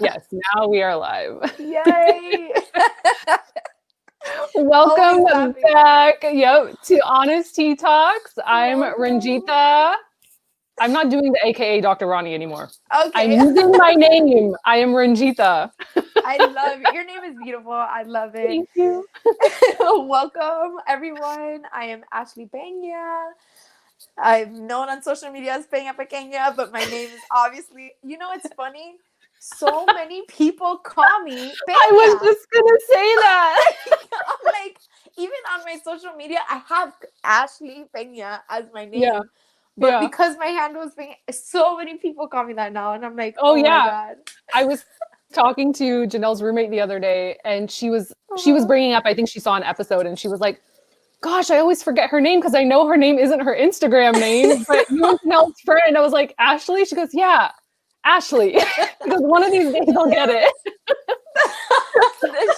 Yes, now we are live. Yay! Always Welcome laughing. back, to Honestea Talks. I'm Welcome. Ranjita. I'm not doing the AKA Dr. Ronnie anymore. I'm Okay. using my name. I am Ranjita. I love it. Your name is beautiful. I love it. Thank you. Welcome, everyone. I am Ashley Pena. I'm known on social media as Pena Pequeña, but my name is obviously, it's funny. So many people call me I was Pena. just gonna say that. I'm like, even on my social media, I have Ashley Pena as my Yeah, name. But yeah. because my handle is being, so many people call me that now. And I'm like, Oh oh my yeah. God. I was talking to Janelle's roommate the other day, and she was Uh-huh. bringing up. I think she saw an episode, and she was like, gosh, I always forget her name because I know her name isn't her Instagram name, but you and Janelle's friend. I was like, Ashley? She goes, yeah, Ashley. She goes, one of these days I'll get it.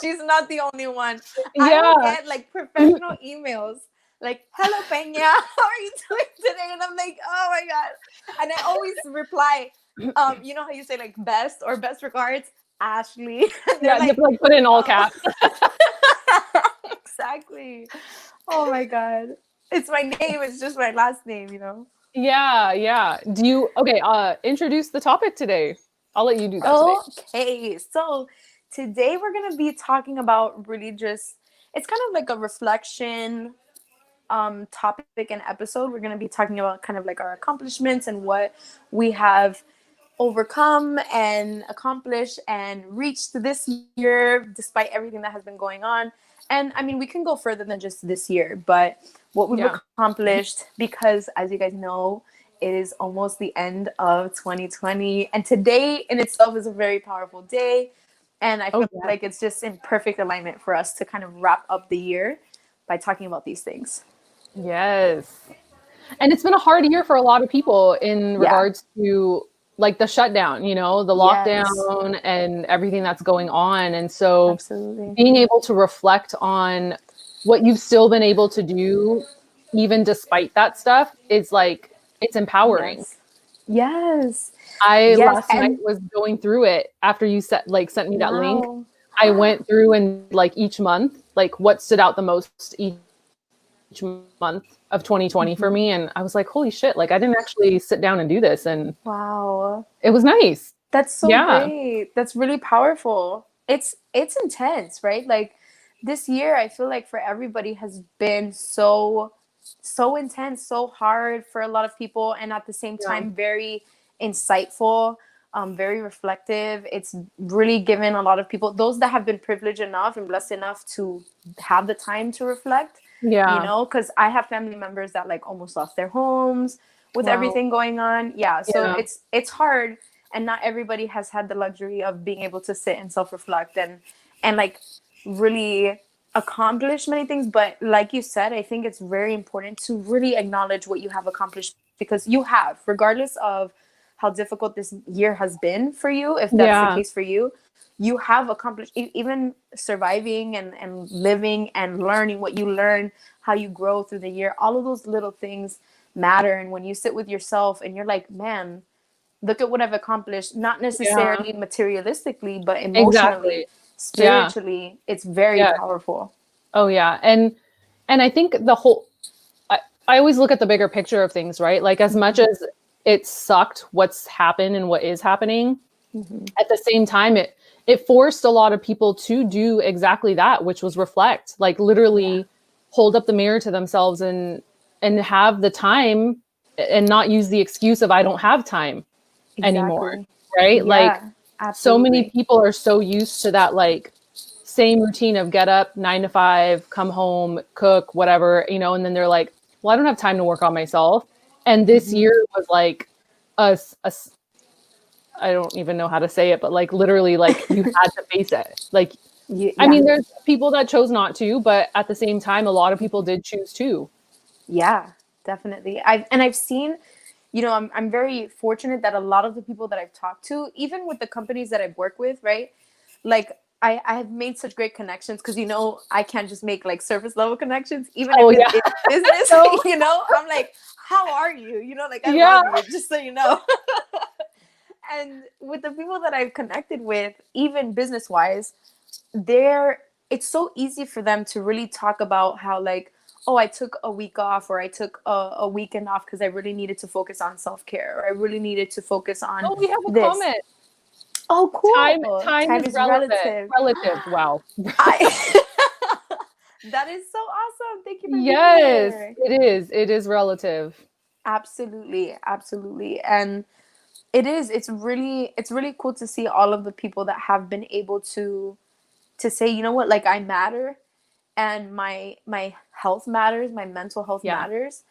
She's not the only one. I will Yeah. get like professional emails like, hello, Pena, how are you doing today? And I'm like, oh my God. And I always reply, you know how you say like best or best regards, Ashley. And they're Yeah, you have like, to like put it in all oh. caps. Exactly. Oh my God. It's my name, it's just my last name. Yeah, yeah. Introduce the topic today. I'll let you do that today. Okay, so today we're gonna be talking about really just it's kind of like a reflection topic and episode. We're gonna be talking about kind of like our accomplishments and what we have overcome and accomplished and reached this year despite everything that has been going on. And I mean, we can go further than just this year, but what we've Yeah. accomplished, because as you guys know, it is almost the end of 2020. And today in itself is a very powerful day. And I Oh feel yeah. like it's just in perfect alignment for us to kind of wrap up the year by talking about these things. Yes. And it's been a hard year for a lot of people in Yeah. regards to like the shutdown, the Yes. lockdown and everything that's going on. And so Absolutely. being able to reflect on what you've still been able to do, even despite that stuff, is like, it's empowering. Yes. Yes. I Yes. last night And was going through it after you sent me that link. wow. I went through and like each month, like what stood out the most each month of 2020 for Mhm. me. And I was like, holy shit, like I didn't actually sit down and do this. And Wow. it was nice. That's so Yeah. great. That's really powerful. It's intense, right? Like this year I feel like for everybody has been so intense, so hard for a lot of people, and at the same Yeah. time very insightful, very reflective. It's really given a lot of people, those that have been privileged enough and blessed enough to have the time to reflect, Yeah. because I have family members that like almost lost their homes with Wow. everything going on. Yeah, so Yeah. it's hard, and not everybody has had the luxury of being able to sit and self-reflect and like really accomplish many things. But like you said, I think it's very important to really acknowledge what you have accomplished, because you have, regardless of how difficult this year has been for you, if that's the Yeah. case for you, you have accomplished, even surviving and living and learning what you learn, how you grow through the year. All of those little things matter. And when you sit with yourself and you're like, man, look at what I've accomplished, not Yeah. necessarily materialistically, but emotionally, Exactly. Yeah. spiritually, it's very Yeah. powerful. Oh yeah. And I think I always look at the bigger picture of things, right? Like as much as it sucked what's happened and what is happening, Mm-hmm. at the same time it forced a lot of people to do exactly that, which was reflect, like Yeah, literally hold up the mirror to themselves and have the time and not use the excuse of I don't have time anymore, exactly. right? Like Yeah, so many absolutely. people are so used to that like same routine of get up 9 to 5, come home, cook, whatever, and then they're like, well, I don't have time to work on myself. And this Mm-hmm. year was like a I don't even know how to say it, but like literally like you had to face it. Like, I Yeah, mean, there's people that chose not to, but at the same time, a lot of people did choose to. yeah, definitely. I've seen, I'm very fortunate that a lot of the people that I've talked to, even with the companies that I've worked with, right? Like I have made such great connections, because I can't just make like surface level connections, even if Oh it's yeah. in business. So I'm like, how are you? Like, I yeah. love you, just so you know. And with the people that I've connected with, even business wise, it's so easy for them to really talk about how like, oh, I took a week off, or I took a weekend off because I really needed to focus on self-care, or I really needed to focus on Oh, we have a this. comment. Oh, cool. Time is relevant. Relative. Relative. Wow. I That is so awesome. Thank you for being Yes, here. it is. It is relative. Absolutely. Absolutely. And it's really cool to see all of the people that have been able to say, you know what, like I matter, and my health matters, my mental health Yeah. matters.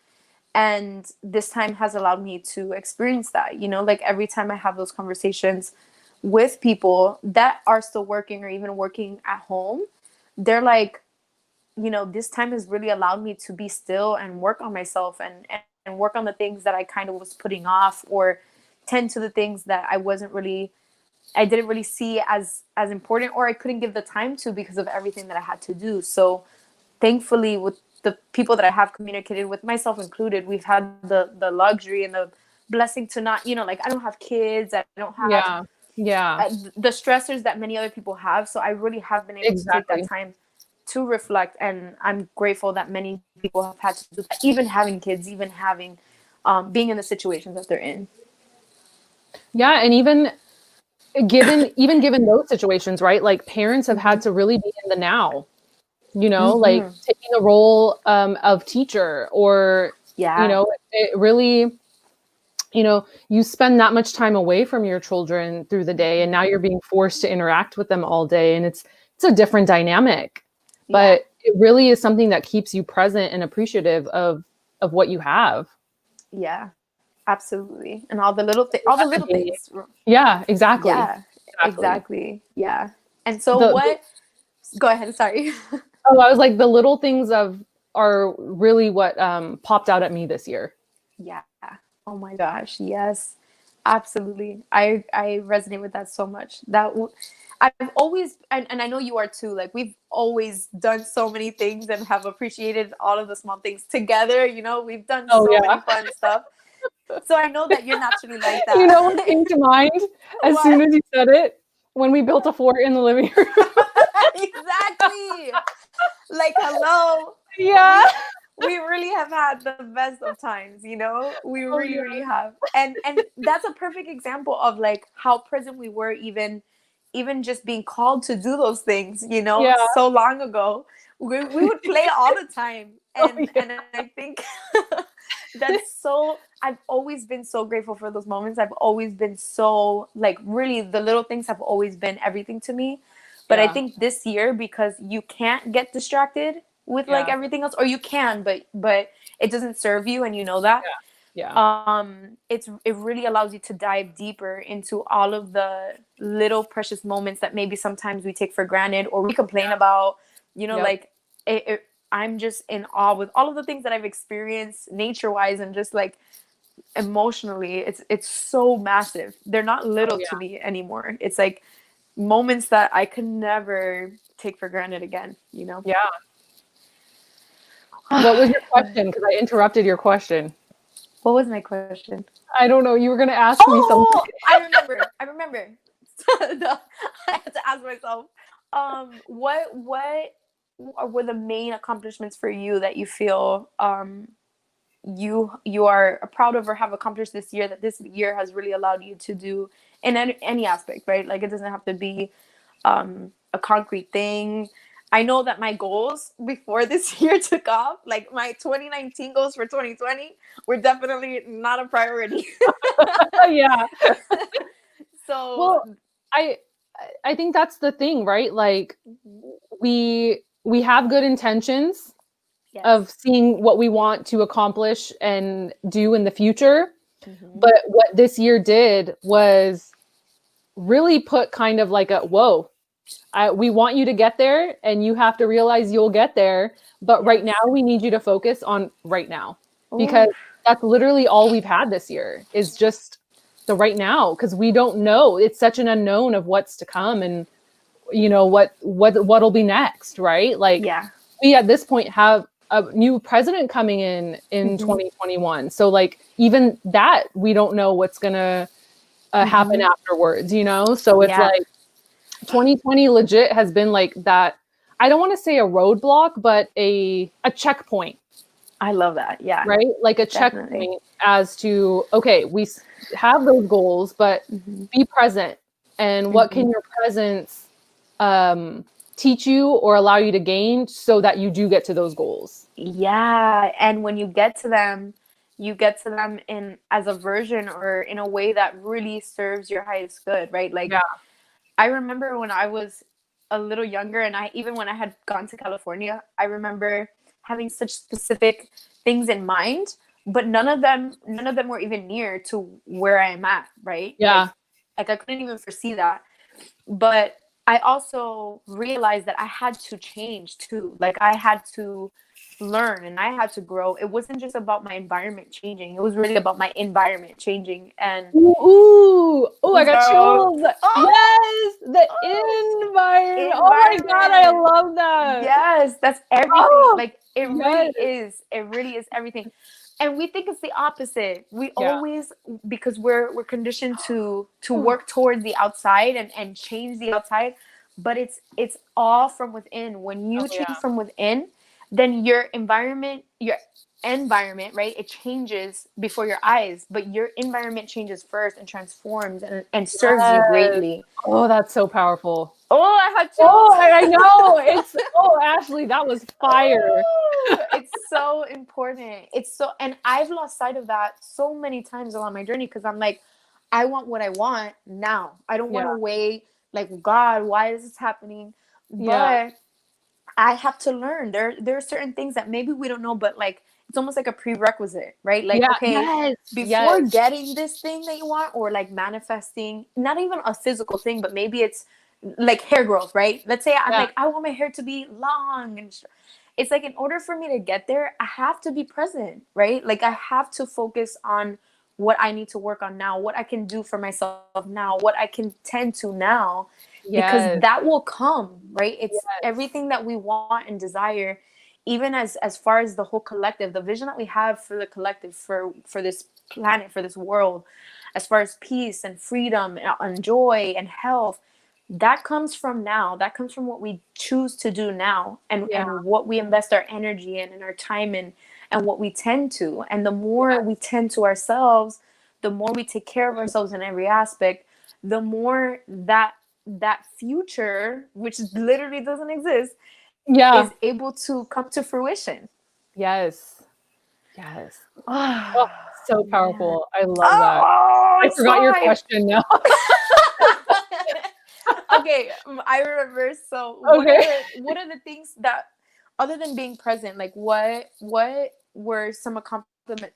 And this time has allowed me to experience that, like every time I have those conversations with people that are still working or even working at home, they're like, this time has really allowed me to be still and work on myself, and work on the things that I kind of was putting off, or tend to the things that I didn't really see as important, or I couldn't give the time to because of everything that I had to do. So thankfully, with the people that I have communicated with, myself included, we've had the luxury and the blessing to not, like I don't have kids, I don't have Yeah. Yeah. the stressors that many other people have. So I really have been able to take that Exactly. time to reflect, and I'm grateful that many people have had to do that, even having kids, even having being in the situations that they're in. Yeah, and even given those situations, right? Like parents have had to really be in the now, like Mm-hmm. taking the role of teacher, or Yeah. it really, you spend that much time away from your children through the day, and now you're being forced to interact with them all day, and it's a different dynamic, Yeah. but it really is something that keeps you present and appreciative of what you have. Yeah. Absolutely. And all the little things. Yeah, exactly. Yeah. Exactly. Exactly. Yeah. And so The what? Go ahead. Sorry. Oh, I was like, the little things are really what popped out at me this year. Yeah. Oh my gosh. Yes. Absolutely. I resonate with that so much. I've always, and I know you are too, like we've always done so many things and have appreciated all of the small things together. We've done Oh so yeah. many fun stuff. So I know that you're naturally like You that. know what came to mind as soon What? as you said it? When we built a fort in the living room. Exactly. Like, hello. Yeah. We really have had the best of times, we Oh really, yeah. really have. And that's a perfect example of like how present we were, even just being called to do those things, Yeah. so long ago. We would play all the time. Oh and yeah. and I think I've always been so grateful for those moments. I've always been so, like, really, the little things have always been everything to me. But I Yeah. think this year, because you can't get distracted with like Yeah. everything else, or you can, but it doesn't serve you, and you know that. Yeah. It really allows you to dive deeper into all of the little precious moments that maybe sometimes we take for granted or we complain about. Yep. Like I'm just in awe with all of the things that I've experienced nature wise, and just like emotionally. It's so massive. They're not Oh little to yeah. me anymore. It's like moments that I could never take for granted again. Yeah. What was your question? Because I interrupted your question. What was my question? I don't know. You were gonna ask me something. Oh, I remember. No, I had to ask myself. What were the main accomplishments for you that you feel you are proud of or have accomplished this year, that this year has really allowed you to do in any aspect, right? Like it doesn't have to be a concrete thing. I know that my goals before this year took off, like my 2019 goals for 2020, were definitely not a priority. Yeah. So, Well, I I think that's the thing, right? Like we have good intentions yes. of seeing what we want to accomplish and do in the future. Mm-hmm. But what this year did was really put kind of like a whoa, we want you to get there and you have to realize you'll get there. But right Yes. now, we need you to focus on right now, because Ooh. that's literally all we've had this year is just the right now, because we don't know. It's such an unknown of what's to come, and what'll be next, right? Like Yeah. we at this point have a new president coming in Mm-hmm. 2021. So like even that, we don't know what's gonna happen afterwards, you know? So it's Yeah. like 2020 legit has been like that. I don't want to say a roadblock, but a checkpoint, I love that. Yeah, right? Like a definitely. checkpoint as to, okay, have those goals, but Mm-hmm. be present. And what Mm-hmm. can your presence teach you or allow you to gain so that you do get to those goals? Yeah, and when you get to them in as a version or in a way that really serves your highest good, right? Like Yeah. I remember when I was a little younger and even when I had gone to California, I remember having such specific things in mind, but none of them were even near to where I am at, right? Yeah. Like I couldn't even foresee that. But I also realized that I had to change too. Like I had to learn and I had to grow. It wasn't just about my environment changing. It was really about my environment changing. And Ooh, I got so, chills. oh, Yes, the oh, environment. Oh my God, I environment. love that. Yes, that's everything. Oh, Like it really yes. is. It really is everything. And we think it's the opposite. We Yeah. always, because we're conditioned to work towards the outside and change the outside, but it's all from within. When you Oh, yeah. change from within, then your environment, right? It changes before your eyes, but your environment changes first and transforms and serves you Yes. greatly. Oh, that's so powerful. Oh, I had Oh, chills. I know. Ashley, that was fire. Oh, it's so important. It's so, and I've lost sight of that so many times along my journey because I'm like, I want what I want now. I don't want Yeah. to wait. Like, God, why is this happening? Yeah. But I have to learn. There are certain things that maybe we don't know, but like it's almost like a prerequisite, right? Like, Yeah. okay, Yes. before Yes. getting this thing that you want, or like manifesting, not even a physical thing, but maybe it's like hair growth, right? Let's say I'm Yeah. like, I want my hair to be long and it's like in order for me to get there, I have to be present, right? Like I have to focus on what I need to work on now, what I can do for myself now, what I can tend to now, because Yes. that will come, right? It's Yes. everything that we want and desire, even as far as the whole collective, the vision that we have for the collective, for this planet, for this world, as far as peace and freedom and joy and health, that comes from now. That comes from what we choose to do now, Yeah. and what we invest our energy in and our time in, and what we tend to. And the more we Yes. tend to ourselves, the more we take care of ourselves in every aspect, the more that future, which literally doesn't exist, Yeah. is able to come to fruition. Yes. Yes. Oh, Oh so man. powerful. I love that. Oh, I it's so forgot your hype. question now. Okay, I remember. So Okay. what are the things that, other than being present, like what were some accomplishments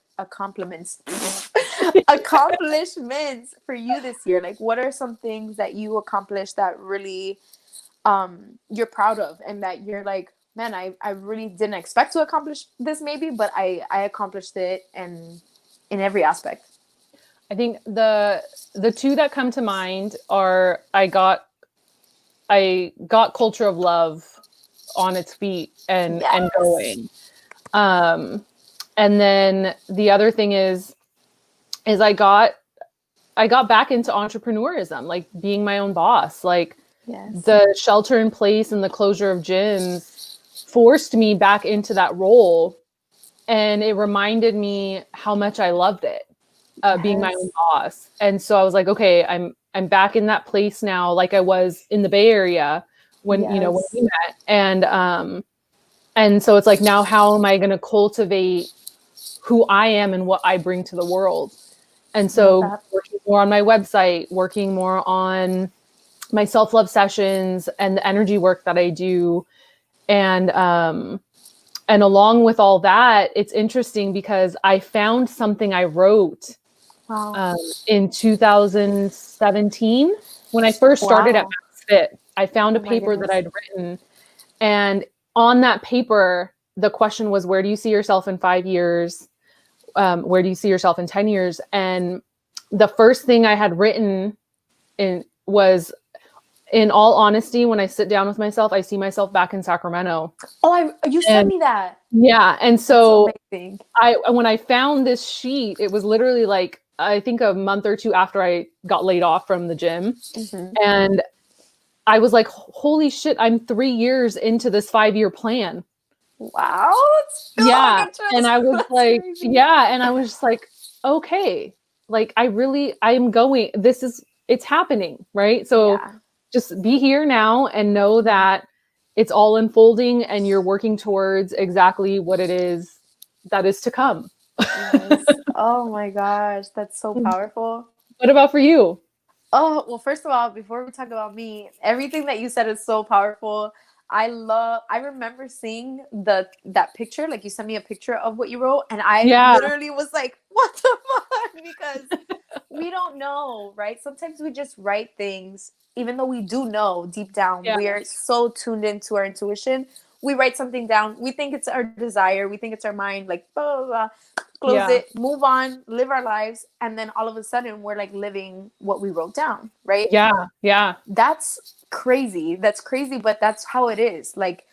accomplishments for you this year? Like what are some things that you accomplished that really you're proud of, and that you're like, man, I really didn't expect to accomplish this maybe, but I accomplished it, and in every aspect. I think the two that come to mind are I got Culture of Love on its feet and Yes. going. Um and then the other thing is I got back into entrepreneurism, like being my own boss. Like Yes. the shelter in place and the closure of gyms forced me back into that role, and it reminded me how much I loved it, being my own Yes. boss. And so I was like, okay, I'm back in that place now, like I was in the Bay Area when Yes. we met. And so it's like, now how am I going to cultivate who I am and what I bring to the world? And Love so that. working more on my website, working more on my self-love sessions and the energy work that I do. And along with all that, it's interesting because I found something I wrote Wow. um, in 2017 when I first started at Wow. Max Fit. I found a Oh my paper that goodness. I'd written, and on that paper, the question was, where do you see yourself in 5 years? Where do you see yourself in 10 years? And the first thing I had written was, in all honesty, when I sit down with myself, I see myself back in Sacramento. Oh, you sent And me that. yeah, and That's so amazing. when I found this sheet, it was literally like I think a month or two after I got laid off from the gym. Mhm. And I was like, holy shit, I'm 3 years into this 5-year plan. Wow, it's feel Yeah. like And I was that's like, crazy. yeah. And I was just like, okay, like I'm going, it's happening. Right. So Yeah. just be here now and know that it's all unfolding and you're working towards exactly what it is that is to come. Yes. Oh my gosh, that's so powerful. What about for you? Oh, well, first of all, before we talk about me, everything that you said is so powerful. I remember seeing that picture, like you sent me a picture of what you wrote, and I Yeah. literally was like, what the fuck? Because we don't know, right? Sometimes we just write things, even though we do know deep down, Yeah. we are so tuned into our intuition. We write something down, we think it's our desire, we think it's our mind, like blah, blah, blah. Close Yeah. it, move on, live our lives, and then all of a sudden we're like living what we wrote down, right? Yeah. Yeah. That's crazy. That's crazy, but that's how it is. Like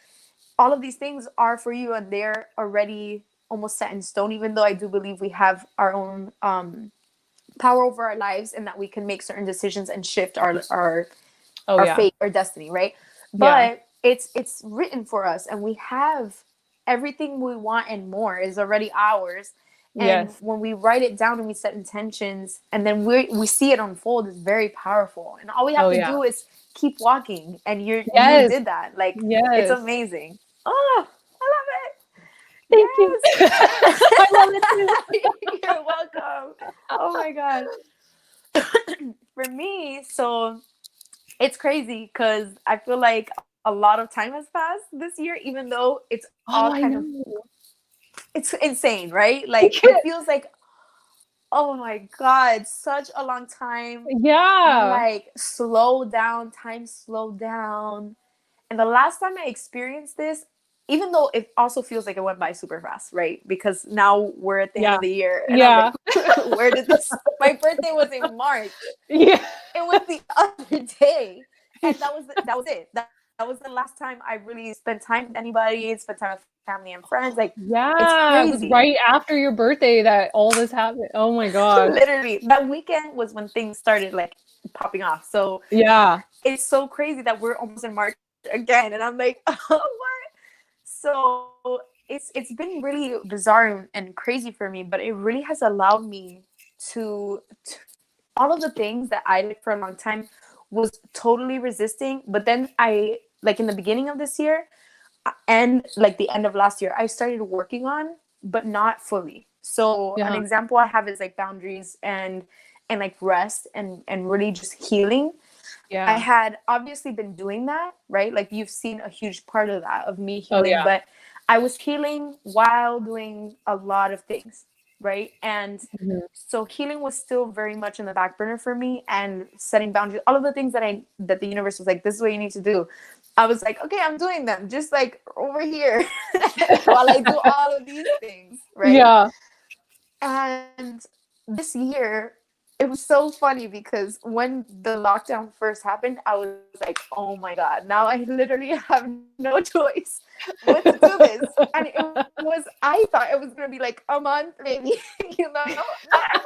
all of these things are for you and they're already almost set in stone, even though I do believe we have our own power over our lives and that we can make certain decisions and shift Oh our yeah. fate or destiny, right? Yeah. But it's written for us and we have everything we want and more is already ours. And Yes. when we write it down and we set intentions and then we see it unfold, is very powerful. And all we have Oh to yeah. do is keep walking. And you Yes. did that. Like it's Yes. amazing. Oh, I love Thank you. it. I love it too. Yes. You're welcome. Oh my God. For me, so it's crazy because I feel like a lot of time has passed this year, even though it's all Oh, I kind of know. it's insane, right? Like it feels like, oh my God, such a long time. Yeah. Like slow down, time slowed down. And the last time I experienced this, even though it also feels like it went by super fast, right? Because now we're at the end Yeah. of the year and I'm Yeah. like, where did this my birthday was in March. Yeah. It was the other day, and that was it. That was the last time I really spent time with anybody, spent time with family and friends. Like it's Yeah. It was crazy. right after your birthday that all this happened. Oh my gosh. Literally, that weekend was when things started like popping off. So Yeah. it's so crazy that we're almost in March again, and I'm like, oh, what? So it's been really bizarre and crazy for me, but it really has allowed me to all of the things that I like for a long time was totally resisting. But then I like in the beginning of this year and like the end of last year, I started working on, but not fully. So an Yeah. example I have is like boundaries and like rest and really just healing. I Yeah. had obviously been doing that, right? Like you've seen a huge part of that of me Oh healing, yeah. but I was healing while doing a lot of things, right? And Mhm. so healing was still very much in the back burner for me and setting boundaries, all of the things that the universe was like, this is what you need to do. I was like, okay, I'm doing them just like over here while I do all of these things, right? Yeah. And this year, it was so funny because when the lockdown first happened, I was like, oh my God, now I literally have no choice but to do this. And I thought it was going to be like a month, maybe, not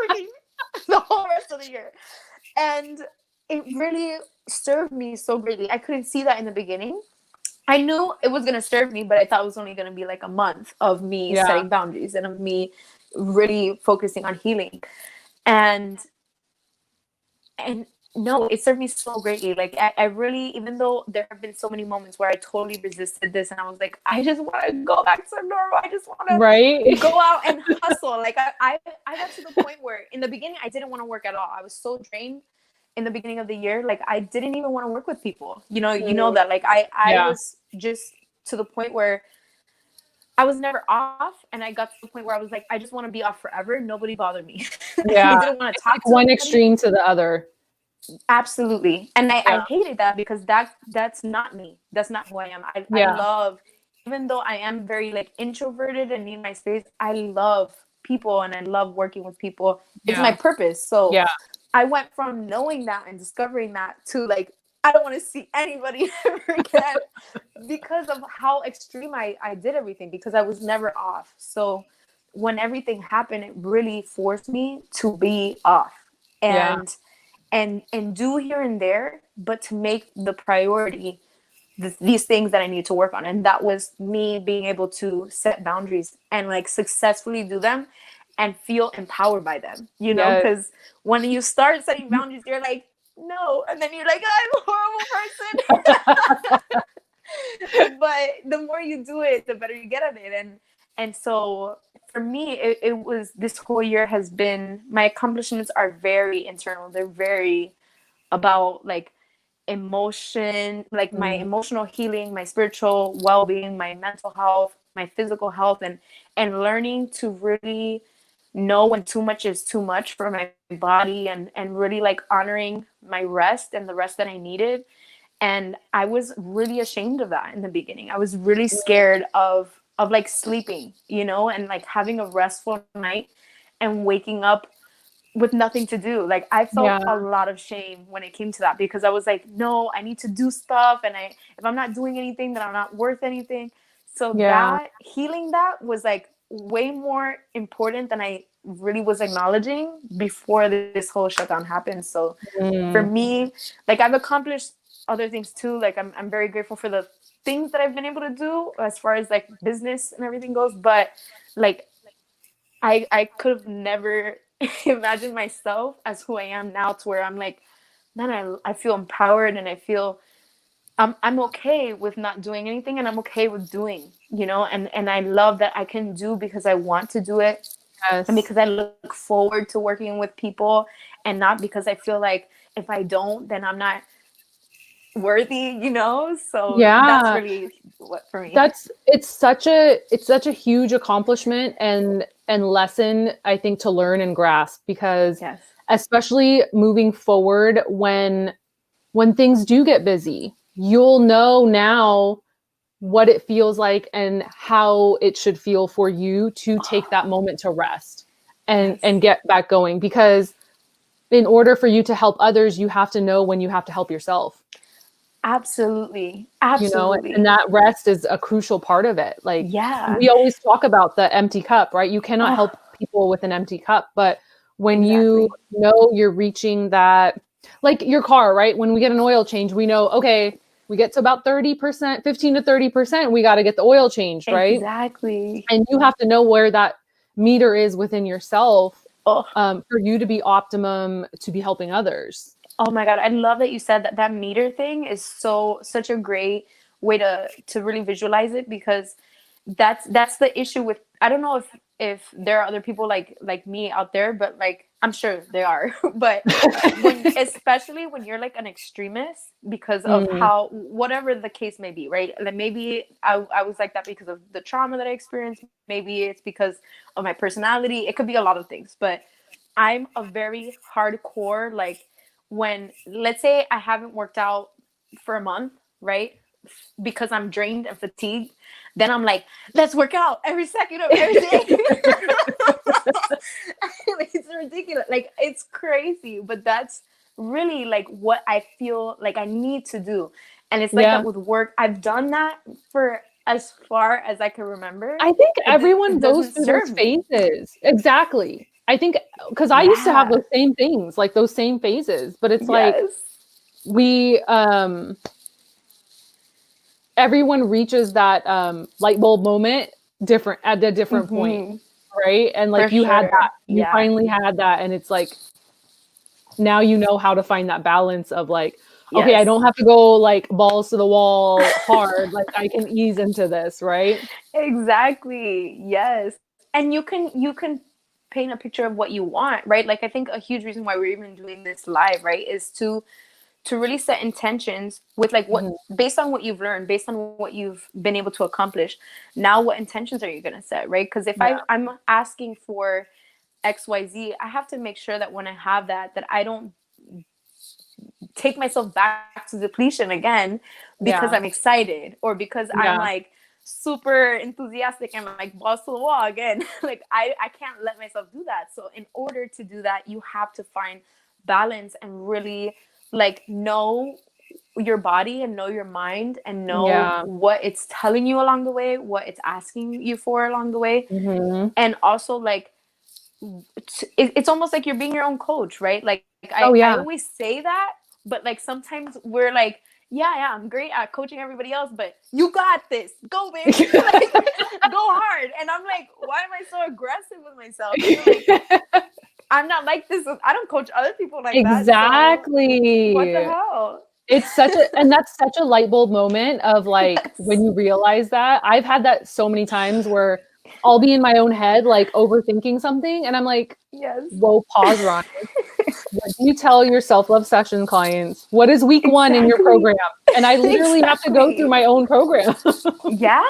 freaking the whole rest of the year. And it really served me so greatly. I couldn't see that in the beginning. I knew it was going to serve me, but I thought it was only going to be like a month of me Yeah. setting boundaries and of me really focusing on healing. And and no, it served me so greatly. Like I really, even though there have been so many moments where I totally resisted this and I was like, I just want to go back to normal. I just want to Right. go out and hustle. Like I got to the point where in the beginning I didn't want to work at all. I was so drained in the beginning of the year. Like I didn't even want to work with people. You know Mm. that. Like I Yeah. was just to the point where I was never off, and I got to the point where I was like, I just want to be off forever. Nobody bothered me. I Yeah. didn't want to It's like talk to one anybody. extreme to the other. Absolutely. And Yeah. I hated that because that's not me. That's not who I am. I Yeah. love, even though I am very like introverted and need my space, I love people and I love working with people. It's my Yeah. purpose. So Yeah. I went from knowing that and discovering that to like, I don't want to see anybody ever again because of how extreme I did everything because I was never off. So when everything happened, it really forced me to be off Yeah. and do here and there, but to make the priority these things that I need to work on. And that was me being able to set boundaries and like successfully do them and feel empowered by them, you know, Yes. because when you start setting boundaries, you're like, no, and then you're like, I'm a horrible person. But the more you do it, the better you get at it. And so for me, it was, this whole year has been, my accomplishments are very internal. They're very about like emotion, like my Mm, emotional healing, my spiritual well-being, my mental health, my physical health, and learning to really know when too much is too much for my body, and really like honoring my rest and the rest that I needed. And I was really ashamed of that in the beginning. I was really scared of like sleeping, you know, and like having a restful night and waking up with nothing to do. Like I felt yeah. a lot of shame when it came to that, because I was like, no, I need to do stuff, and if I'm not doing anything, then I'm not worth anything. So Yeah. that healing, that was like way more important than I really was acknowledging before this whole shutdown happened. So for Mm, me, like I've accomplished other things too. Like I'm very grateful for the things that I've been able to do as far as like business and everything goes. But like I could have never imagined myself as who I am now, to where I'm like, man, I feel empowered, and I feel I'm okay with not doing anything, and I'm okay with doing, you know, and I love that I can do because I want to do it, and yes. because I look forward to working with people, and not because I feel like if I don't, then I'm not worthy, you know. So that's Yeah. really what for me. That's it's such a huge accomplishment and lesson, I think, to learn and grasp, because Yes. especially moving forward, when things do get busy, you'll know now what it feels like and how it should feel for you to take that moment to rest Yes. and get back going, because in order for you to help others, you have to know when you have to help yourself, Absolutely. you know, and Absolutely. that rest is a crucial part of it. Like, Yeah. we always talk about the empty cup, right? You cannot Oh, help people with an empty cup, but when you exactly. know you're reaching that, like your car, right? When we get an oil change, we know, okay, we get to about 30%, 15 to 30%, we got to get the oil changed, right? Exactly. And you have to know where that meter is within yourself, Oh, for you to be optimum, to be helping others. oh my God. I love that you said that. That meter thing is such a great way to really visualize it, because that's the issue with, I don't know if there are other people like me out there, but like I'm sure there are. But when, especially when you're like an extremist because of Mm, how, whatever the case may be, right? Like maybe I was like that because of the trauma that I experienced. Maybe it's because of my personality. It could be a lot of things, but I'm a very hardcore, like, when, let's say I haven't worked out for a month, right? Because I'm drained and fatigued, then I'm like, let's work out every second of every day. It's ridiculous. Like, it's crazy, but that's really like what I feel like I need to do. And it's like yeah. that with work. I've done that for as far as I can remember. I think It everyone goes doesn't through those serve me. phases. Exactly. I think, because I used to have Yeah. those same things, like those same phases, but it's like Yes. we everyone reaches that light bulb moment different at a different point, Hmm. right? And For like you had that, sure. you Yeah. finally had that, and it's like now you know how to find that balance of like, okay, I Yes. don't have to go like balls to the wall hard, like I can ease into this, right? Exactly. Yes. And you can paint a picture of what you want, right? Like I think a huge reason why we're even doing this live, right, is to really set intentions with like what, Mhm. based on what you've learned, based on what you've been able to accomplish. Now what intentions are you going to set, right? Because if Yeah. I'm asking for XYZ, I have to make sure that when I have that I don't take myself back to depletion again because Yeah. I'm excited, or because I'm Yeah. like super enthusiastic and like balls to the wall again. Like I can't let myself do that. So in order to do that, you have to find balance and really like know your body and know your mind and know Yeah. what it's telling you along the way, what it's asking you for along the way. Mm-hmm. And also like it's almost like you're being your own coach, right? Like Oh, I yeah. always say that, but like sometimes we're like, yeah, I'm great at coaching everybody else, but you got this, go baby, like go hard. And I'm like, why am I so aggressive with myself? You know, like I'm not like this. I don't coach other people like that. So what the Exactly. hell? It's such a, and that's such a light bulb moment of like when Yes. you realize that. I've had that so many times where I'll be in my own head, like overthinking something, and I'm like, Yes. whoa, pause, Ryan. What do you tell your self-love session clients? What is week one in your Exactly. program? And I literally have to go through Exactly. my own program. Yeah.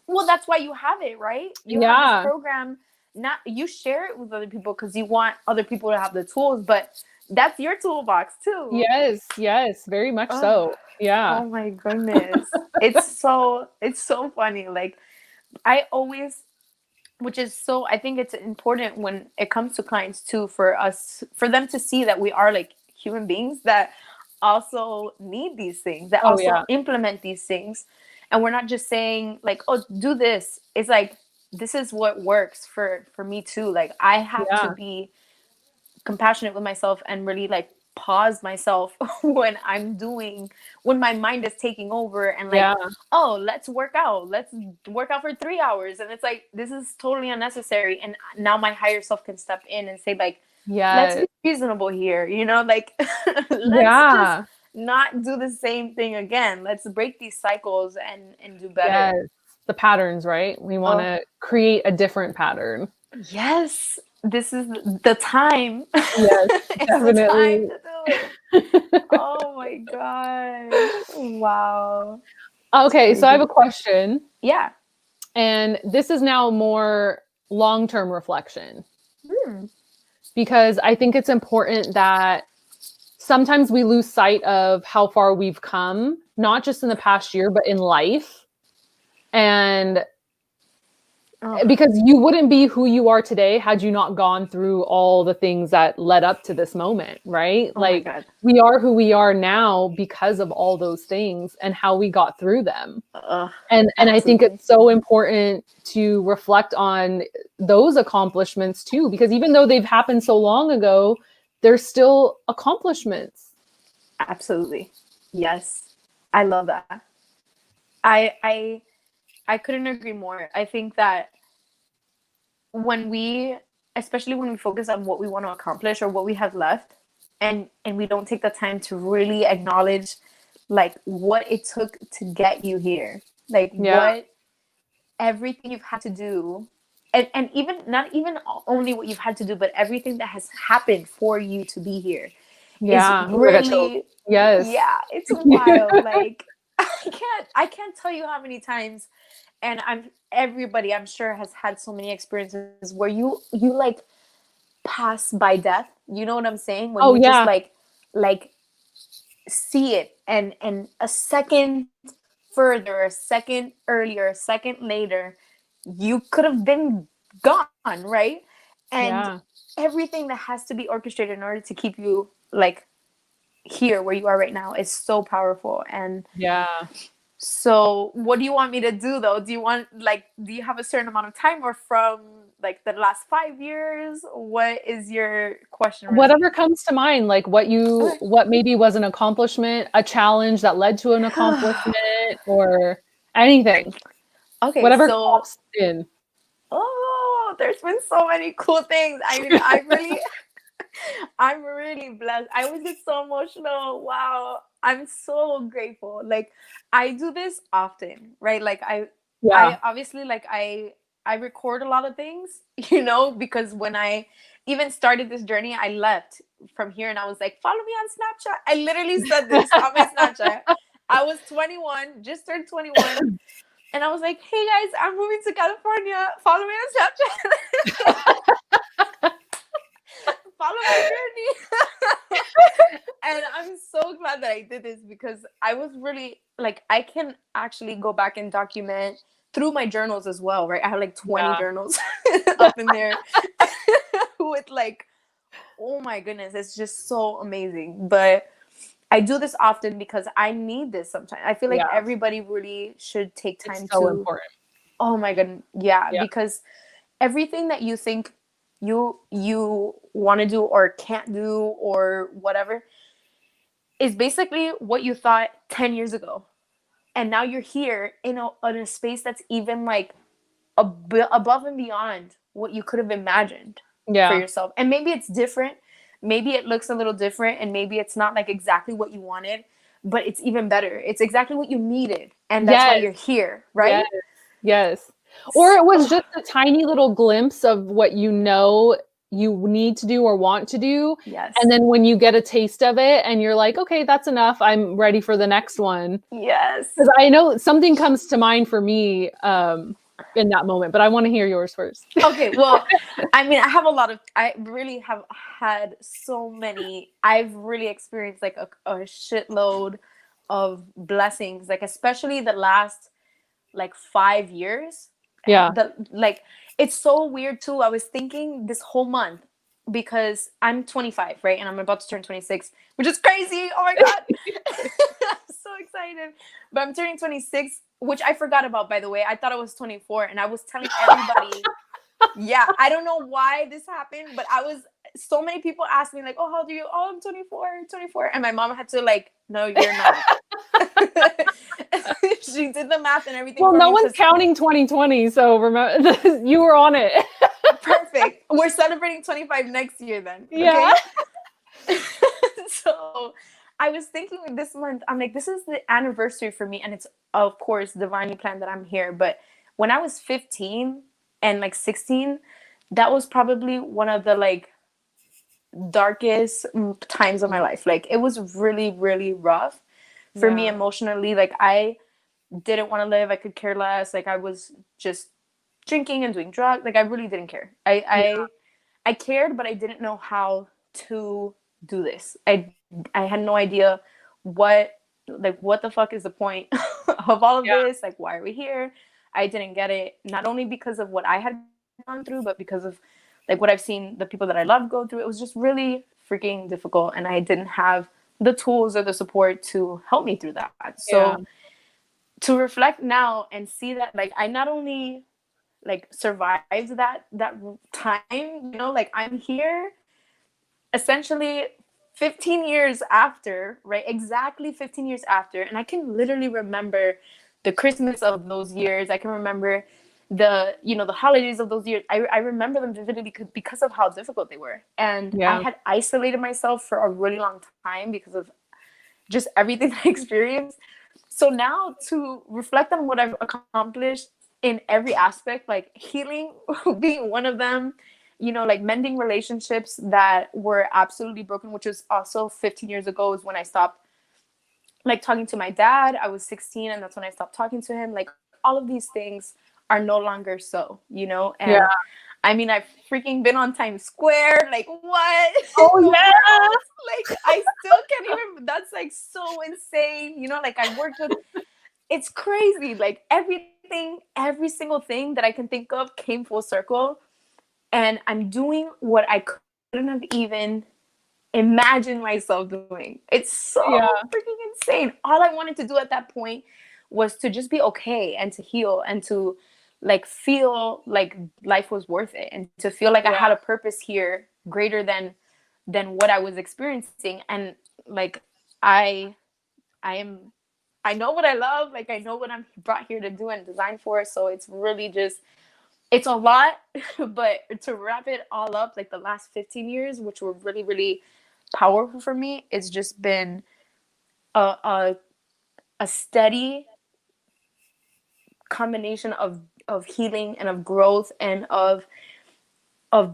Well, that's why you have it, right? You have this Yeah. program. Not you share it with other people because you want other people to have the tools, but that's your toolbox too. Yes. Yes. Very much Oh, so. Yeah. oh my goodness. It's so funny. Like I always, which is so, I think it's important when it comes to clients too, for them to see that we are like human beings that also need these things, that Oh, also yeah. implement these things. And we're not just saying like, oh, do this. It's like, this is what works for me too. Like I have to Yeah. be compassionate with myself and really like pause myself when my mind is taking over and like, Yeah. oh, let's work out for 3 hours, and it's like this is totally unnecessary. And now my higher self can step in and say like, let's Yes. be reasonable here, you know, like let's just Yeah. not do the same thing again. Let's break these cycles and do better. Yes. The patterns, right? We want Oh to create a different pattern. yes, this is the time. Yes, It's the time definitely. to do it. Oh my gosh. Wow. It's Okay, so I have crazy. a question, Yeah. and this is now more long-term reflection Hmm. because I think it's important that sometimes we lose sight of how far we've come, not just in the past year, but in life. And Oh, because you wouldn't be who you are today had you not gone through all the things that led up to this moment, right? oh my Like God. we are who we are now because of all those things and how we got through them. And I think Absolutely. it's so important to reflect on those accomplishments too, because even though they've happened so long ago, they're still accomplishments. Absolutely. Yes. I love that. I couldn't agree more. I think that when we, especially when we focus on what we want to accomplish or what we have left, and we don't take the time to really acknowledge like what it took to get you here, like Yeah. what everything you've had to do, and even not even only what you've had to do, but everything that has happened for you to be here is Yeah. Oh, I got chills. really, Yes. yeah, it's wild. Like I can't tell you how many times, and everybody I'm sure has had so many experiences where you like pass by death. You know what I'm saying? When Oh, you just yeah. like see it, and a second further, a second earlier, a second later, you could have been gone, right? And Yeah. everything that has to be orchestrated in order to keep you like here where you are right now is so powerful. And Yeah. so what do you want me to do though? Do you have a certain amount of time, or from like the last 5 years? What is your question really? Whatever comes to mind, like Okay. what maybe was an accomplishment, a challenge that led to an accomplishment, or anything, Okay, whatever so pops in. oh, there's been so many cool things. I mean, I'm really blessed. I always get so emotional. Wow. I'm so grateful. Like I do this often, right? Like I Yeah. obviously like I record a lot of things, you know, because when I even started this journey, I left from here and I was like, follow me on Snapchat. I literally said this on my Snapchat. I was 21, just turned 21, and I was like, hey guys, I'm moving to California. Follow me on Snapchat. Follow my journey. And I'm so glad that I did this because I was really like, I can actually go back and document through my journals as well, right? I have like 20 Yeah. journals up in there with like, oh my goodness, it's just so amazing. But I do this often because I need this sometimes. I feel like Yeah. everybody really should take It's time so to, important. oh my god, yeah, Yeah. because everything that you think you want to do or can't do or whatever is basically what you thought 10 years ago. And now you're here in a space that's even like above and beyond what you could have imagined for Yeah. yourself. And maybe it's different. Maybe it looks a little different and maybe it's not like exactly what you wanted, but it's even better. It's exactly what you needed. And that's why Yes. you're here, right? Yes. Yes. Or it was Ugh, just a tiny little glimpse of what you know you need to do or want to do. And yes. then when you get a taste of it and you're like, okay, that's enough. I'm ready for the next one. Yes. Because I know something comes to mind for me in that moment, but I want to hear yours first. Okay, well, I mean, I really have had so many, I've really experienced like a shitload of blessings, like especially the last like 5 years. Yeah. The like it's so weird too. I was thinking this whole month because I'm 25, right? And I'm about to turn 26, which is crazy. Oh my god. I'm so excited. But I'm turning 26, which I forgot about, by the way. I thought I was 24 and I was telling everybody, yeah, I don't know why this happened, but so many people asked me like, "Oh, how old are you?" "Oh, I'm 24, 24." And my mom had to like, "No, you're not." She did the math and everything Well, for no me one's because counting 2020, so remember you were on it. perfect. We're celebrating 25 next year then. Yeah. Okay. So I was thinking this month, I'm like, this is the anniversary for me. And it's, of course, divinely planned that I'm here. But when I was 15 and like 16, that was probably one of the like darkest times of my life. Like it was really, really rough for me Yeah. emotionally. Like I didn't want to live. I could care less. Like I was just drinking and doing drugs. Like I really didn't care. Yeah. I cared, but I didn't know how to do this. I had no idea what what the fuck is the point of all of Yeah. this? Like why are we here? I didn't get it. Not only because of what I had gone through, but because of like what I've seen the people that I love go through. It was just really freaking difficult, and I didn't have the tools or the support to help me through that. Yeah. So to reflect now and see that like I not only like survived that time, like I'm here essentially 15 years after, right? Exactly 15 years after, and I can literally remember the Christmas of those years. I can remember the holidays of those years. I remember them vividly because of how difficult they were, and I Yeah. had isolated myself for a really long time because of just everything I experienced. So now to reflect on what I've accomplished in every aspect, like healing being one of them, like mending relationships that were absolutely broken, which was also 15 years ago is when I stopped like talking to my dad. I was 16 and that's when I stopped talking to him. Like all of these things are no longer so. Yeah. And I mean, I've freaking been on Times Square. Like, what in Oh the yeah. world? Like, I still can't even. That's like so insane. Like, I worked with. It's crazy. Like, everything, every single thing that I can think of came full circle. And I'm doing what I couldn't have even imagined myself doing. It's so Yeah. freaking insane. All I wanted to do at that point was to just be okay and to heal and to like feel like life was worth it and to feel like I Yeah. had a purpose here greater than what I was experiencing. And like I I am I know what I love, like I know what I'm brought here to do and designed for. So it's really just it's a lot, but to wrap it all up, like the last 15 years, which were really, really powerful for me, it's just been a a steady combination of healing and of growth and of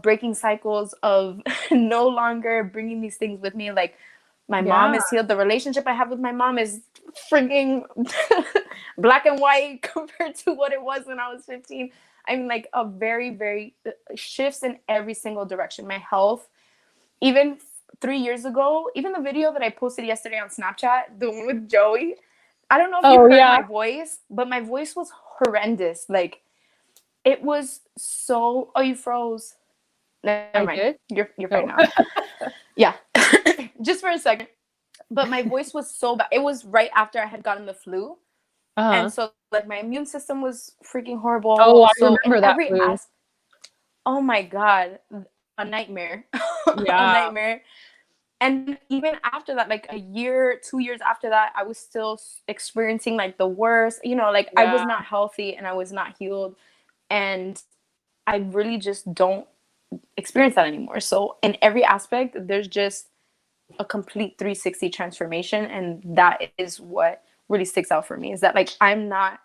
breaking cycles of no longer bringing these things with me. Like my mom Yeah. is healed. The relationship I have with my mom is freaking black and white compared to what it was when I was 15. I mean, like a very, very shifts in every single direction. My health, even 3 years ago, even the video that I posted yesterday on Snapchat, the one with Joey, I don't know if you Oh heard yeah. my voice, but my voice was horrendous. Like it was so. Oh, you froze. Never I mind. did. You're fine Oh. now. Yeah. Just for a second. but my voice was so bad. It was right after I had gotten the flu. And Uh-huh. so like my immune system was freaking Oh, horrible. I So in remember that every flu. oh my God, a nightmare. A Yeah. nightmare. And even after that, like a year, 2 years after that, I was still experiencing like the worst, like I Yeah. was not healthy and I was not healed. And I really just don't experience that anymore. So in every aspect, there's just a complete 360 transformation. And that is what really sticks out for me, is that like I'm not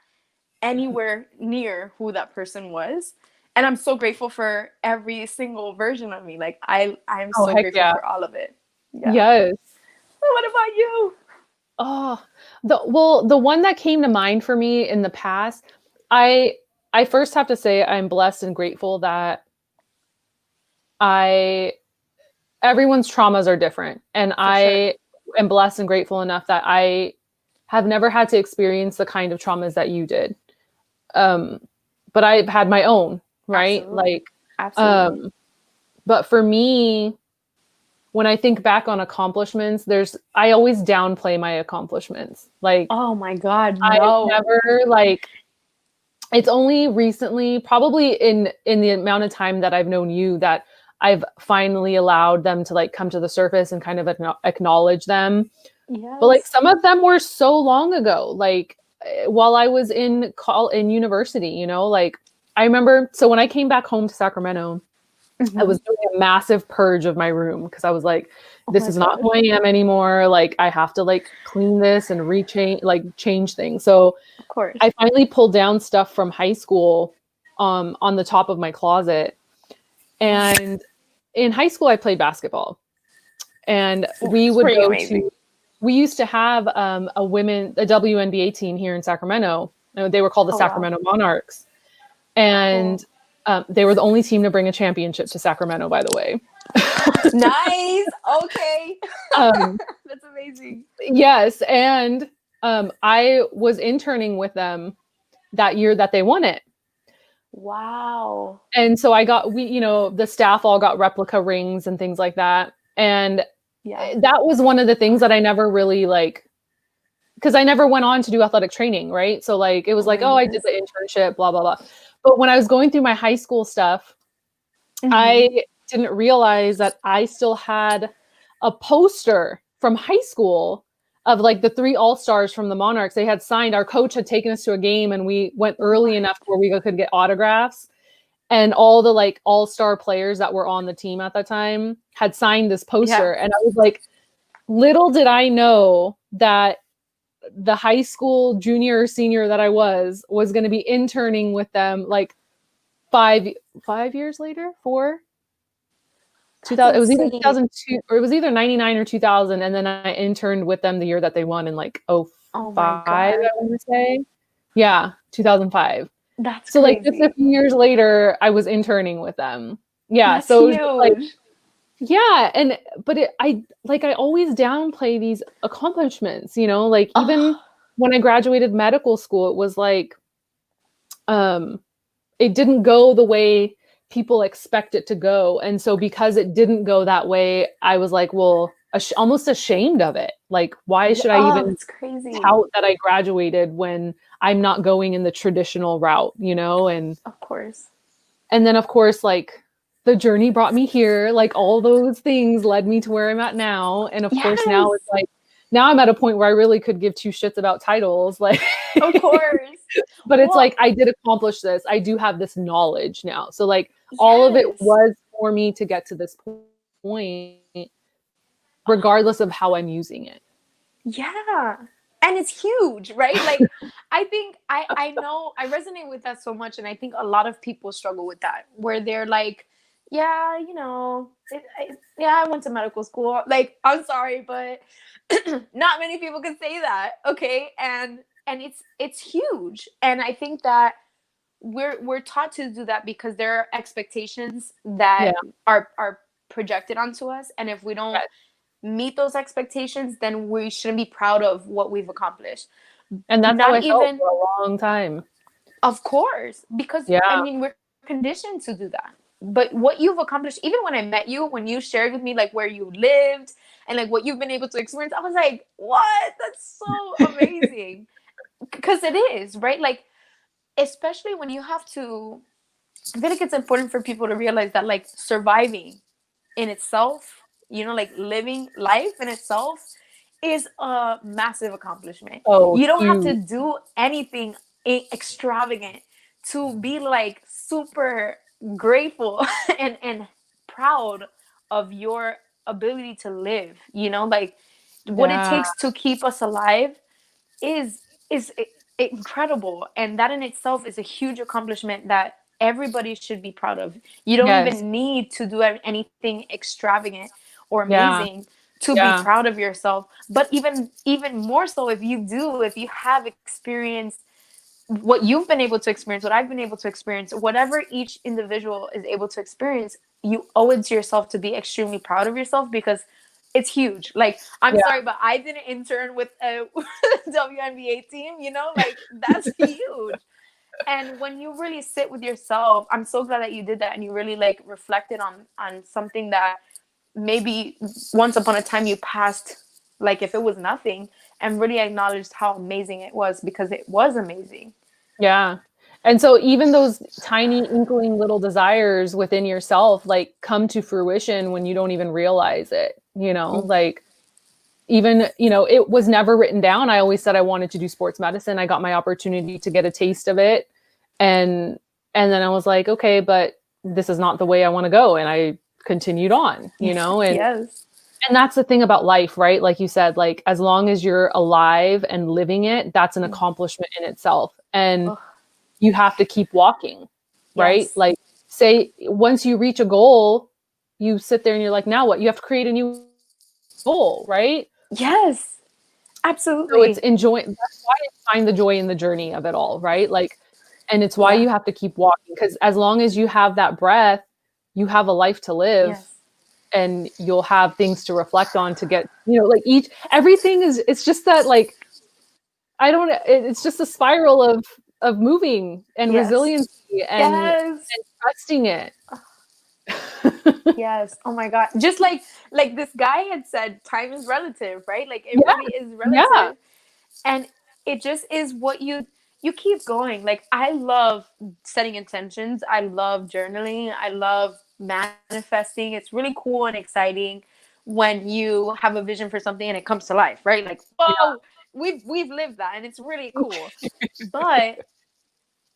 anywhere near who that person was. And I'm so grateful for every single version of me. Like I'm Oh, so heck grateful yeah. for all of it. Yeah. Yes. What about you? Oh, the one that came to mind for me in the past, I I first have to say I'm blessed and grateful that I everyone's traumas are different, and For sure. I am blessed and grateful enough that I have never had to experience the kind of traumas that you did. Um, but I've had my own, right? Absolutely. Like, Absolutely. um, but for me, when I think back on accomplishments, I always downplay my accomplishments. Like, Oh my God, I've no. never like it's only recently, probably in the amount of time that I've known you, that I've finally allowed them to like come to the surface and kind of acknowledge them. But like Yes. some of them were so long ago, like while I was in university, like I remember. So when I came back home to Sacramento, I Hmm. was doing a massive purge of my room because I was like, Oh this my is not God. who I am anymore. Like I have to like clean this and change things. So Of course. I finally pulled down stuff from high school on the top of my closet. And in high school, I played basketball. And It's pretty amazing. we used to have a WNBA team here in Sacramento. They were called the Oh wow. Sacramento Monarchs. And Cool. they were the only team to bring a championship to Sacramento, by the way. Nice. Okay. Um, That's amazing. yes. And I was interning with them that year that they won it. Wow. And so the staff all got replica rings and things like that. And Yeah. that was one of the things that I never really like, because I never went on to do athletic training, right? So like it was like, oh, Right. I did the internship, blah, blah, blah. But when I was going through my high school stuff, Hmm. I didn't realize that I still had a poster from high school of like the three all-stars from the Monarchs. They had signed, our coach had taken us to a game and we went early What? enough where we could get autographs. And all the like all-star players that were on the team at that time had signed this Yeah. poster. And I was like, little did I know that the high school junior or senior that I was going to be interning with them like five 5 years later, 2000. That's It was either insane. 2002 or it was either 99 or 2000. And then I interned with them the year that they won in like oh Oh my five, God. I want to say. Yeah, 2005. That's So like just a crazy. few years later, I was interning with them. Yeah, That's so it was just like, huge. yeah, I always downplay these accomplishments, like even Oh, when I graduated medical school, it was like um it didn't go the way people expect it to go. And so because it didn't go that way, I was like, well, almost ashamed of it. Like, why yeah. should I Oh, even that's crazy. tout that I graduated when I'm not going in the traditional route? Of course. And then of course, like the journey brought me here. Like all those things led me to where I'm at now. And of course, now it's Yes. like now I'm at a point where I really could give two shits about titles. Like Of course. but it's Well, like I did accomplish this. I do have this knowledge now. So like all of it yes. was for me to get to this point, regardless of how I'm using it. Yeah. And it's huge, right? Like I think I know I resonate with that so much, and I think a lot of people struggle with that, where they're like, yeah, yeah, I went to medical school. Like, I'm sorry, but not many people can say that, okay? And it's huge. And I think that we're taught to do that because there are expectations Yeah. that are projected onto us, and if we don't meet those expectations, then we shouldn't be proud of what we've accomplished. And that's how Not I felt even, for a long time. of course, because I Yeah. mean, we're conditioned to do that. but what you've accomplished, even when I met you, when you shared with me like where you lived and like what you've been able to experience, I was like, what? That's so amazing. Because it is, right? Like, especially when you have to, I feel like it's important for people to realize that like surviving in itself, you know, like living life in itself is a massive accomplishment. Oh, You don't have to huge. do anything extravagant to be like super grateful and proud of your ability to live, you know, like what it Yeah. takes to keep us alive is incredible, and that in itself is a huge accomplishment that everybody should be proud of. You don't Yes. even need to do anything extravagant or Yeah. amazing to be Yeah. proud of yourself, but even more so if you do, if you have experienced what you've been able to experience, what I've been able to experience, whatever each individual is able to experience, you owe it to yourself to be extremely proud of yourself because it's huge. Like, I'm Yeah. sorry, but I didn't intern with a WNBA team, you know, like that's huge. And when you really sit with yourself, I'm so glad that you did that and you really like reflected on something that maybe once upon a time you passed like if it was nothing, and really acknowledged how amazing it was because it was amazing. Yeah. And so even those tiny inkling little desires within yourself like come to fruition when you don't even realize it, you know? Like even, you know, it was never written down. I always said I wanted to do sports medicine. I got my opportunity to get a taste of it. And then I was like, okay, but this is not the way I want to go. And I continued on, you know? Yes. And that's the thing about life, right? Like you said, like as long as you're alive and living it, that's an accomplishment in itself. And Oh, you have to keep walking, right? yes. Like say once you reach a goal, you sit there and you're like, now what? You have to create a new goal, right? Yes. So it's Absolutely. enjoy. That's why I find the joy in the journey of it all, right? Like, and it's why Yeah. you have to keep walking because as long as you have that breath, you have a life to live, Yes. and you'll have things to reflect on to get, you know, like everything is. It's just that like I don't. It's just a spiral of moving and Yes. resiliency and Yes. trusting it. Yes. Oh my God. Just like this guy had said, time is relative, right? Like it Yeah, really is yeah, relative. And it just is what you keep going. Like I love setting intentions. I love journaling. I love manifesting. It's really cool and exciting when you have a vision for something and it comes to life, right? Like, yeah, whoa, we've lived that and it's really cool. But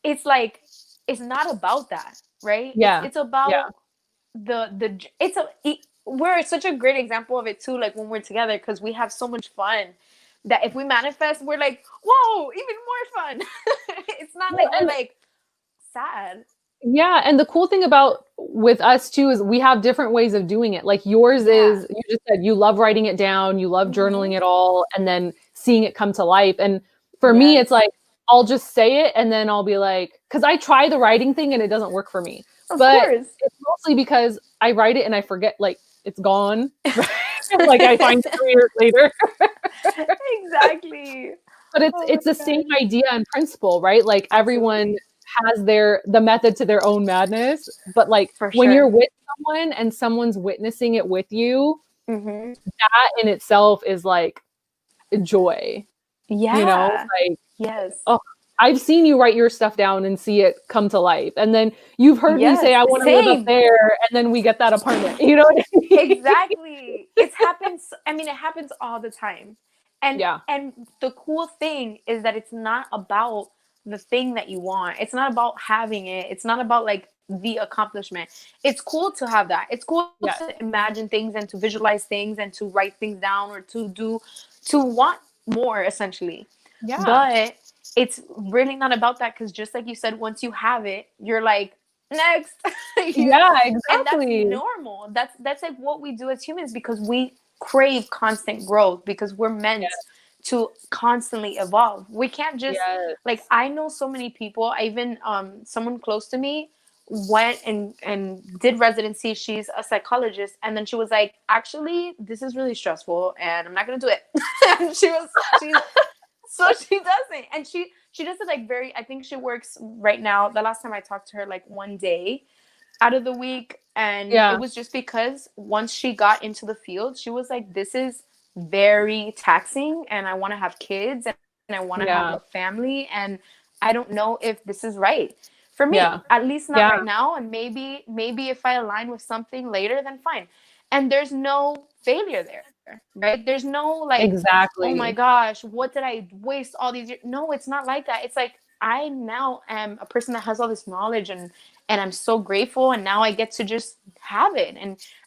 it's like it's not about that, right? it's yeah, it's yeah. about the it's a we're such a great example of it too, like when we're together because we have so much fun that if we manifest we're like, whoa, even more fun. It's not Well, like we're and like sad. yeah, and the cool thing about with us too is we have different ways of doing it. Like yours Yeah. is you just said you love writing it down, you love Hmm. journaling it all, and then seeing it come to life. And for me, it's Yes. like I'll just say it and then I'll be like, because I try the writing thing and it doesn't work for me. Of But course. it's mostly because I write it and I forget, like it's gone. Like I find it 3 years later. Exactly. But Oh it's the my same God. idea and principle, right? Like everyone Absolutely. has the method to their own madness, but like For when you're sure. with someone and someone's witnessing it with you, Hmm. that in itself is like joy, you know? Yeah. Like, Yes. oh, I've seen you write your stuff down and see it come to life. And then you've heard me say Yes. I want to live up Same. there and then we get that apartment. You know what I mean? Exactly. It happens. I mean, it happens all the time. And Yeah. and the cool thing is that it's not about the thing that you want. It's not about having it. It's not about like the accomplishment. It's cool to have that. It's cool Yeah. to imagine things and to visualize things and to write things down or to want more essentially. Yeah. But it's really not about that because just like you said, once you have it, you're like, next. You know, Yeah, and that's exactly. normal. That's like what we do as humans because we crave constant growth because we're meant Yes. to constantly evolve. We can't just Yes. like, I know so many people. I even someone close to me went and did residency. She's a psychologist, and then she was like, actually this is really stressful and I'm not gonna do it. And she's so she doesn't, and she does it like very, I think she works right now, the last time I talked to her, like one day, out of the week. And it Yeah. was just because once she got into the field, she was like, this is very taxing, and I want to have kids, and I want to have a Yeah. family, and I don't know if this is right for me, Yeah. at least not Yeah. right now. And maybe if I align with something later, then fine. And there's no failure there, right? There's no like, oh my Exactly. gosh, what did I waste all these years? No, it's not like that. It's like, I now am a person that has all this knowledge, and I'm so grateful, and now I get to just have it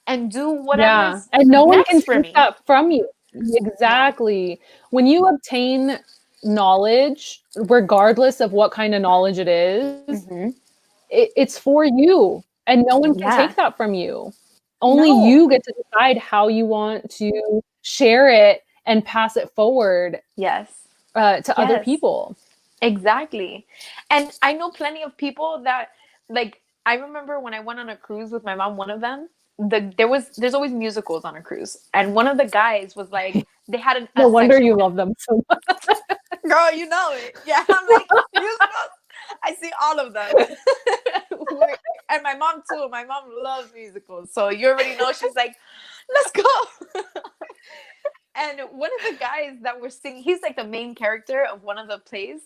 and do whatever Yeah. is And no one can next for take me. that from you. No. Exactly. When you obtain knowledge, regardless of what kind of knowledge it is, Hmm. it's for you, and no one can Yeah. take that from you. Only No. you get to decide how you want to share it and pass it forward Yes. to other Yes. people. Exactly. And I know plenty of people that, like, I remember when I went on a cruise with my mom, one of them, there's always musicals on a cruise. And one of the guys was like, they had No a wonder section you with, love them so much. girl, you know it. Yeah, I'm like, musicals. I see all of them. And my mom too. My mom loves musicals. So you already know, she's like, let's go. And one of the guys that were singing, he's like the main character of one of the plays.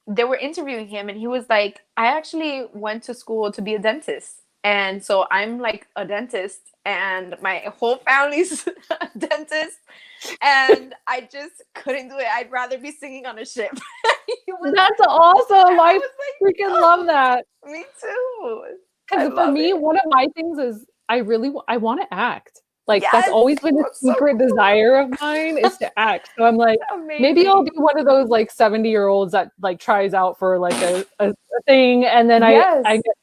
They were interviewing him, and he was like, I actually went to school to be a dentist. And so I'm like a dentist, and my whole family's a dentist. And I just couldn't do it. I'd rather be singing on a ship. He was, That's awesome. I I was like, freaking love oh, that. me too. I Because for love me, it. one of my things is I want to act. Like that's Yes, always been a that's so secret desire of mine is to act. So I'm like, maybe I'll be amazing. one of those like 70-year-olds that like tries out for like a thing, and then I Yes, get,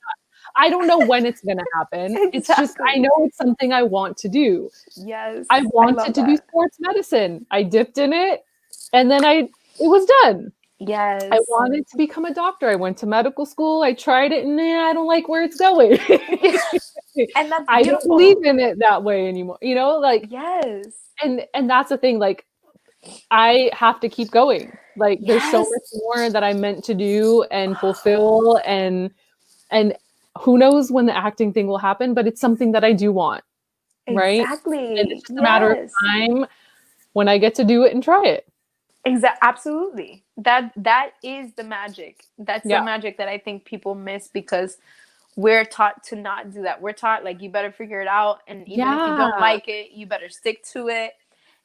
I don't know when it's gonna happen. It's just I exactly. know it's something I want to do. Yes, I I wanted love to do that. sports medicine. I dipped in it, and then it was done. I Yes. wanted to become a doctor. I went to medical school. I tried it, and I don't like where it's going. And that's I don't believe beautiful. in it that way anymore. You know, like Yes. and that's the thing. Like I have to keep going. Like there's so Yes. much more that I'm meant to do and fulfill, and who knows when the acting thing will happen, but it's something that I do want, right? And it's Exactly. just a matter of Yes. time when I get to do it and try it. Absolutely. That is the magic. That's the Yeah. magic that I think people miss because we're taught to not do that. We're taught like you better figure it out, and even if you don't Yeah. like it, you better stick to it.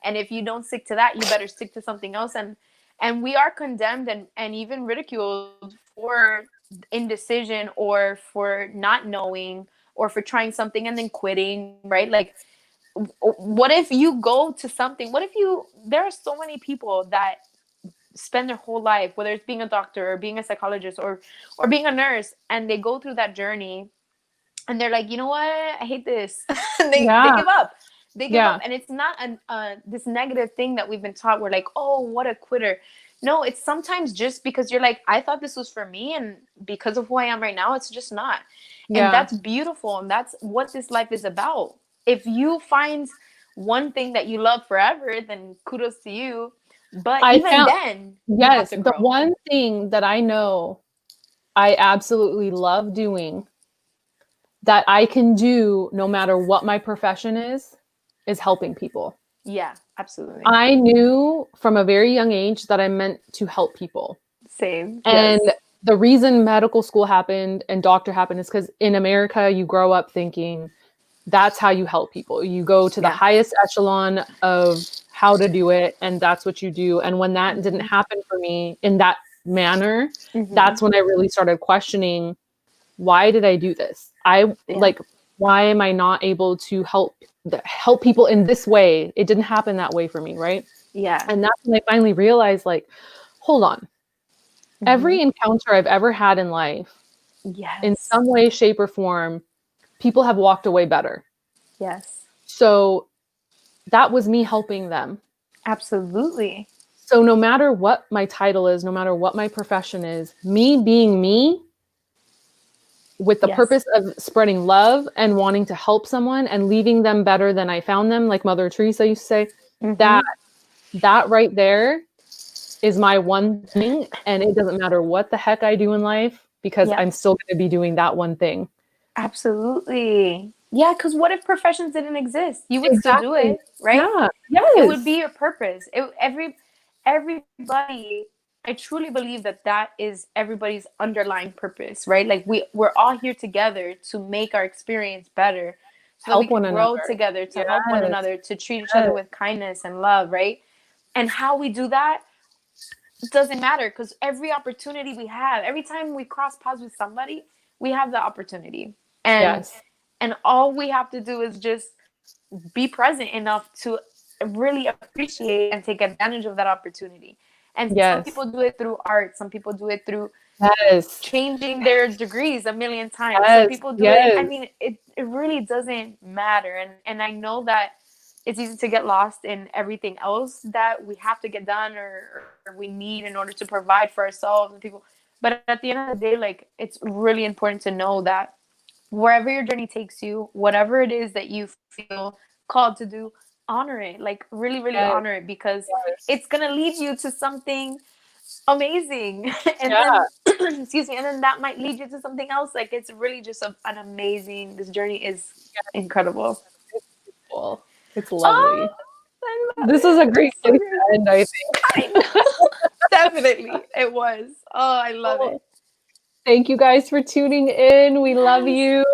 And if you don't stick to that, you better stick to something else. And we are condemned and even ridiculed for indecision or for not knowing or for trying something and then quitting, right? Like what if you go to something? What if you there are so many people that spend their whole life, whether it's being a doctor or being a psychologist or being a nurse, and they go through that journey and they're like, you know what, I hate this. And they Yeah. give up. They give up, Yeah. and it's not this negative thing that we've been taught. We're like, oh, what a quitter. No, it's sometimes just because you're like, I thought this was for me, and because of who I am right now, it's just not. And Yeah. that's beautiful, and that's what this life is about. If you find one thing that you love forever, then kudos to you. But I even found then, you have yes, to the grow. one thing that I know I absolutely love doing that I can do no matter what my profession is helping people. Yeah, absolutely. I knew from a very young age that I meant to help people. Same. And Yes. the reason medical school happened and doctor happened is because in America, you grow up thinking that's how you help people. You go to the Yeah. highest echelon of how to do it, and that's what you do. And when that didn't Mm-hmm. happen for me in that manner, Mm-hmm. that's when I really started questioning, why did I do this? I Yeah. like, why am I not able to help people in this way? It didn't happen that way for me, right? Yeah. And that's when I finally realized, like, hold on. Mm-hmm. Every encounter I've ever had in life, in Yes. some way, shape, or form, people have walked away better. Yes. So that was me helping them. Absolutely. So no matter what my title is, no matter what my profession is, me being me with the Yes. purpose of spreading love and wanting to help someone and leaving them better than I found them, like Mother Teresa used to say, that Mm-hmm. that right there is my one thing. And it doesn't matter what the heck I do in life because Yeah. I'm still going to be doing that one thing. Absolutely. Yeah, because what if professions didn't exist? You would still do Exactly. it, right? Yeah. It would Yes. be your purpose. Everybody, I truly believe that that is everybody's underlying purpose, right? Like we're all here together to make our experience better, so that we Help can one grow another. together, to help one Yes. another, to treat each other Yes. with kindness and love, right? And how we do that doesn't matter, because every opportunity we have, every time we cross paths with somebody, we have the opportunity. And Yes. all we have to do is just be present enough to really appreciate and take advantage of that opportunity. And some Yes. people do it through art, some people do it through Yes. changing their degrees a million times, some Yes. people do it, I Yes. mean, it really doesn't matter. And I know that it's easy to get lost in everything else that we have to get done, or we need in order to provide for ourselves and people. But at the end of the day, like, it's really important to know that wherever your journey takes you, whatever it is that you feel called to do, honor it. Like, really, really Yes. honor it, because Yes. it's gonna lead you to something amazing. And Yeah. then excuse me, and then that might lead you to something else. Like, it's really just an amazing, this journey is incredible. It's cool. It's Oh, lovely. I love This is it. a great It's so place great. to end, I think. I know. Definitely it was. Oh, I love Well, it. thank you guys for tuning in. We love Yes, you.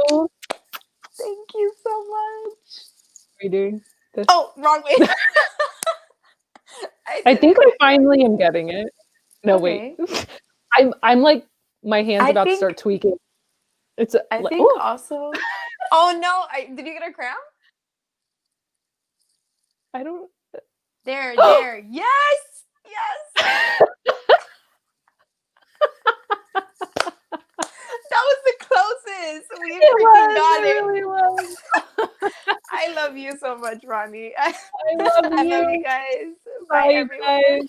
thank you so much. Are we doing this? Oh, wrong way. I I did think it I right. finally am getting it. No, wait. Okay. I'm like, my hand's I about to think start tweaking. It's I like, think oh, also. Oh no! Did you get a cramp? I don't. There, there. Yes, yes. That was the closest. We It freaking was. got It it. really was. I love you so much, Ronnie. I love I love you. you guys. Bye, Bye, everyone. guys.